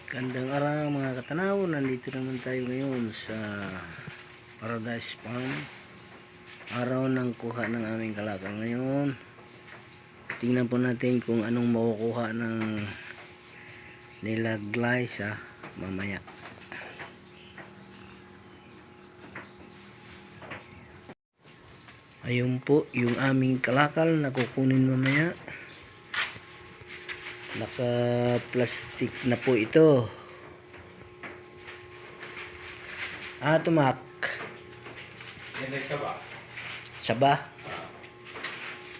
Gandang araw mga katanaw, nandito naman tayo ngayon sa Paradise Farm. Araw ng kuha ng aming kalakal ngayon. Tingnan po natin kung anong makukuha ng nila Glyza mamaya. Ayun po yung aming kalakal na kukunin mamaya. Naka-plastic na po ito. Tumak. Yan ay saba. Saba.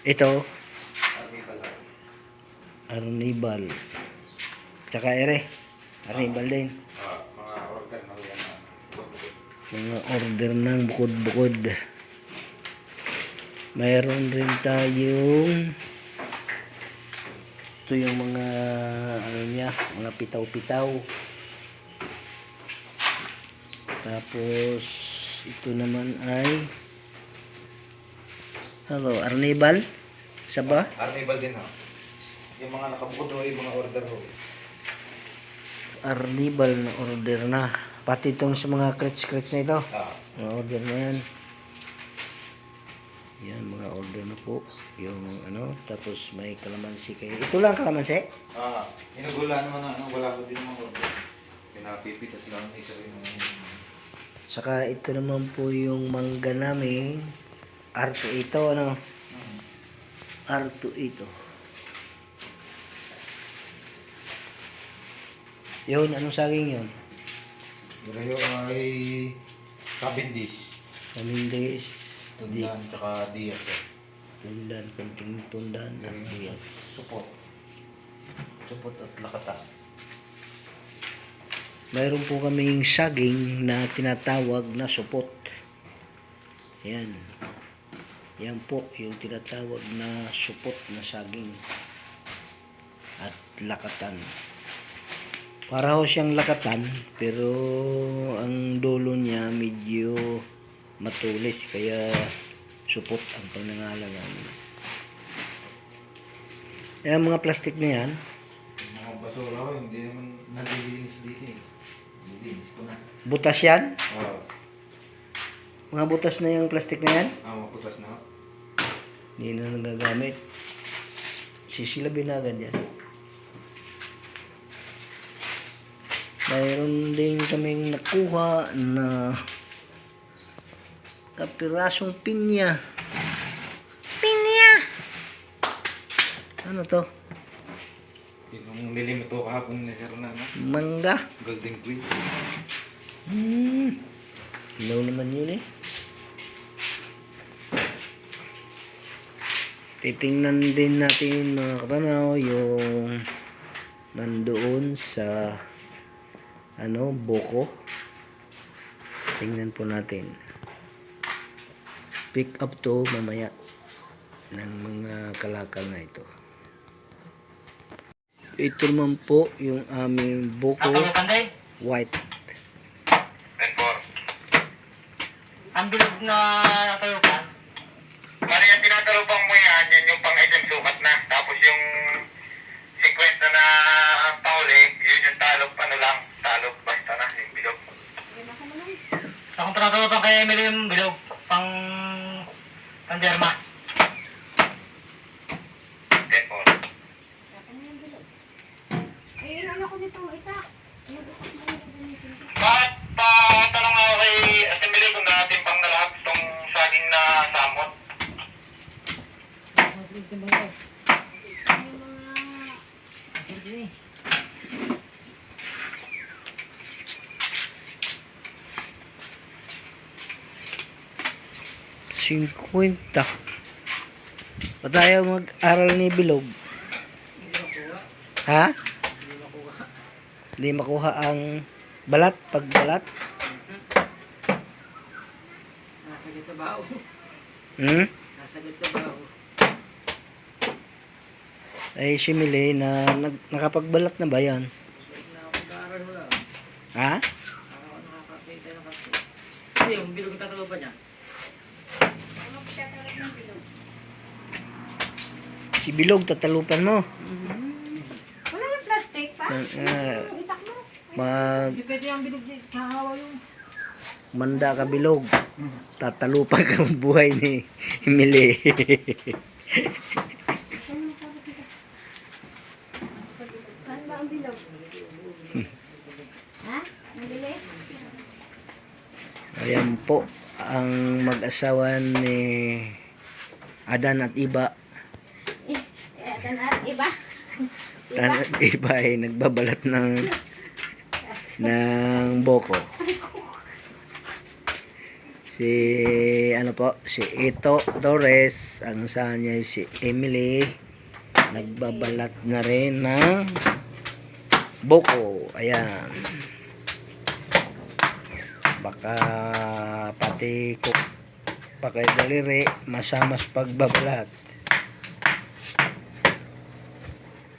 Ito. Arnibal. Arnibal. Tsaka ere. Arnibal din. Mga order na yan. Mga order ng bukod-bukod. Mayroon rin tayong ito yung mga ano niya, mga pitaw-pitaw. Tapos ito naman ay Arnibal. Saba? Arnibal din ha. Yung mga nakabukod ho, yung mga order ho. Arnibal na order na. Pati itong sa mga crits na ito. Mga order na yan. Yan, mga order na po. Yung ano, tapos may kalamansi kayo. Ito lang kalamansi? Inugula naman na, wala ko din mga order. Pinapipitas lang, isa rin naman. Saka ito naman po yung mangga namin. Arto ito, ano? Arto ito. Yun, anong saging yun? Pero ay Cavendish. Cavendish. Tundan, tsaka Diaz. Tundan, kunting tundan. Diaz. Supot. Supot at lakata. Mayroon po kaming saging na tinatawag na supot. Yan. Yan po yung tinatawag na supot na saging. At lakatan. Para ho siyang lakatan, pero ang dulo niya medyo matulis, kaya supot ang panangalan namin. Yan mga plastic na yan. Mga basura ho, hindi naman nalilinis dito eh. Nalilinis ko na. Butas yan? Oo. Mga butas na yung plastic na yan? Maputas na ho. Hindi na nagagamit. Sisilabin na agad yan. Mayroon din kaming nakuha na kapirasong pinya. Pinya! Ano to? Yung nilimito kahapon ni Sir na, no? Mangga. Golden Queen. Ilaw naman yun eh. Titingnan din natin mga katanaw yung nandoon sa buko. Tingnan po natin. Pick up to mamaya ng mga kalakal na ito. Ito naman po yung aming buko white. Ang bilog na talupan. Mali yung tinatalupang mo yan yung pang-item sukat na. Tapos yung 50 na pauli, yun yung talop, talop basta na, yung bilog. Akong tinatalupang kay Emily yung bilog. Pang derma. Therefore, bakit tanong ako kay Ate Emily kung natin pang nalahap itong saging na samot? $50. Pa tayo mag-aral ni Bilog? Ha? Hindi makuha ang balat, pagbalat? Nasagit sa bao. Nasagit sa bao. Ay, si Mili na nakapagbalat na ba yan? Nakapag-aaral mo lang. Ha? Nakakakita ng kasi. Kasi yung bilog na tatalupan niya. Si Bilog, tatalupan mo. Wala yung plastic pa? Ah, Itak mo. Hindi pwede ang bilog niya. Kahawa yung... manda ka bilog. Tatalupag ang buhay ni Emily. Saan ba ang bilog? Ha? Nabili? Ayan po ang mag-asawa ni Adan at Iba. Tanat, iba? Adan at Iba ay nagbabalat ng boko. Si ano po, si Ito Torres, ang sa niya si Emily, nagbabalat na rin ng boko. Ayan. Baka pati ko pakay daliri masamas pagbabalat.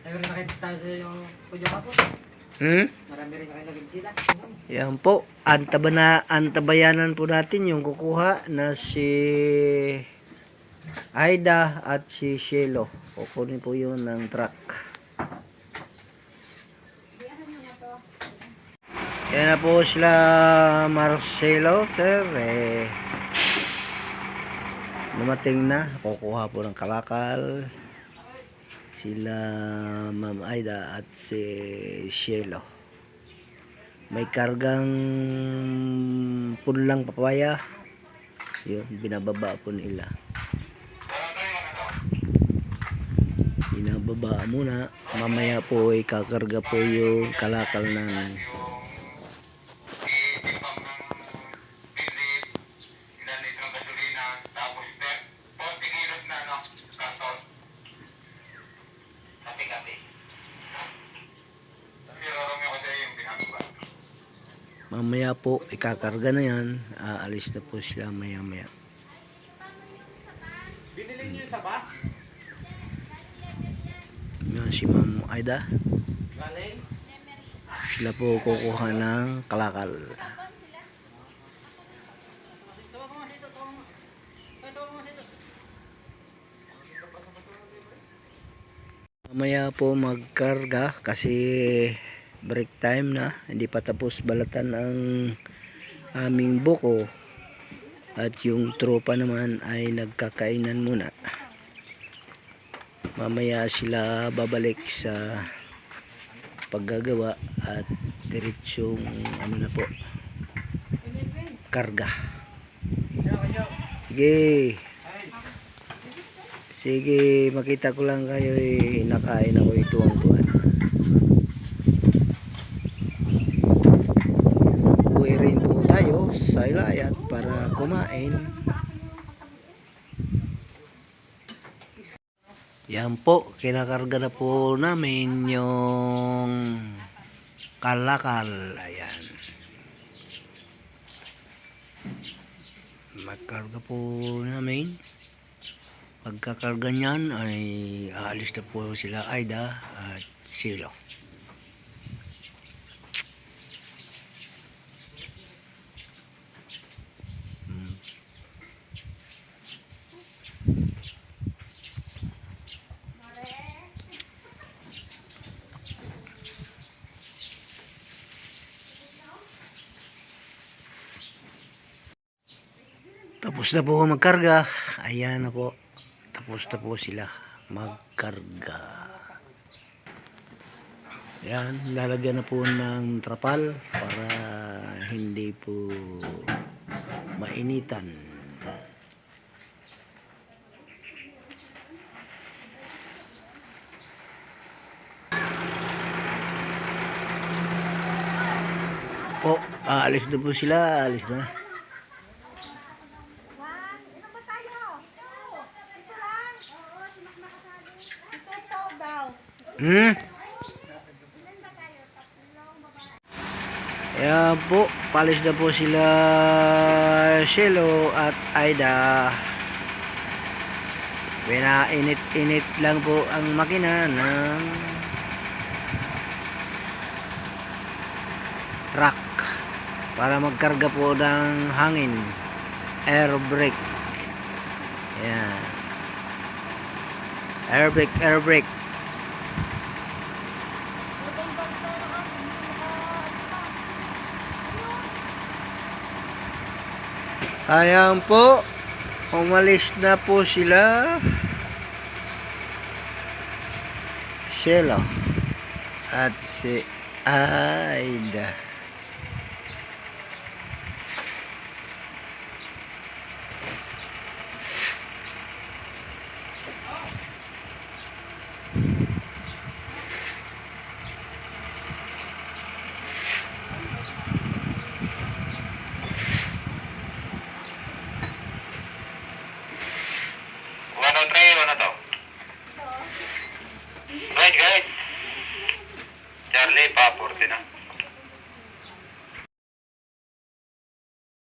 Ay, nakita tayo sa yung kudyo ka po. Marami rin kayo naging sila. Yan po, antabayanan po natin yung kukuha na si Aida at si Shelo. Kukunin po yun ng truck. Yan na po sila Marcelo, sir. Dumating na, kukuha po ng kalakal. Sila Ma'am Aida at si Shelo. May kargang punlang papaya. Yun, binababa po nila. Binababa muna. Mamaya po ay kakarga po yung kalakal namin. Ilan litro ng gasolina, tapos 40 kilos na karton. Kati-kati. Pero rami ako dahil yung pinagawa. Mamaya po, ikakarga na yan. Aalis na po sila maya-maya. Binili niyo yung sapa? Yan si Ma'am Aida. Galing? Sila po kukuha ng kalakal. Mamaya po magkarga kasi break time na. Hindi pa tapos balatan ang aming buko. At yung tropa naman ay nagkakainan muna. Mamaya sila babalik sa paggagawa at diretsong ano na po, karga. Sige. Sige, makita ko lang kayo nakain ako ituwang-tuwan. Uwi rin po tayo sa Ilayat para kumain. Yan po, kinakarga na po namin yung kalakal. Ayan. Magkarga po namin. Pagkakarga niyan ay aalis na po sila Aida at Silo. Tapos na po magkarga. Ayan na po. Tapos na po sila magkarga. Ayan, lalagyan na po ng trapal para hindi po mainitan. Po, aalis na po sila. Aalis na. Ayan po, palis na po sila Shelo at Aida. Pinainit-init lang po ang makina ng truck para magkarga po ng hangin. Air brake. Ayan. Air brake, air brake. Ayan po. Umalis na po sila. Shelo. At si Aida. Right, guys. Charlie, pa, 40 na.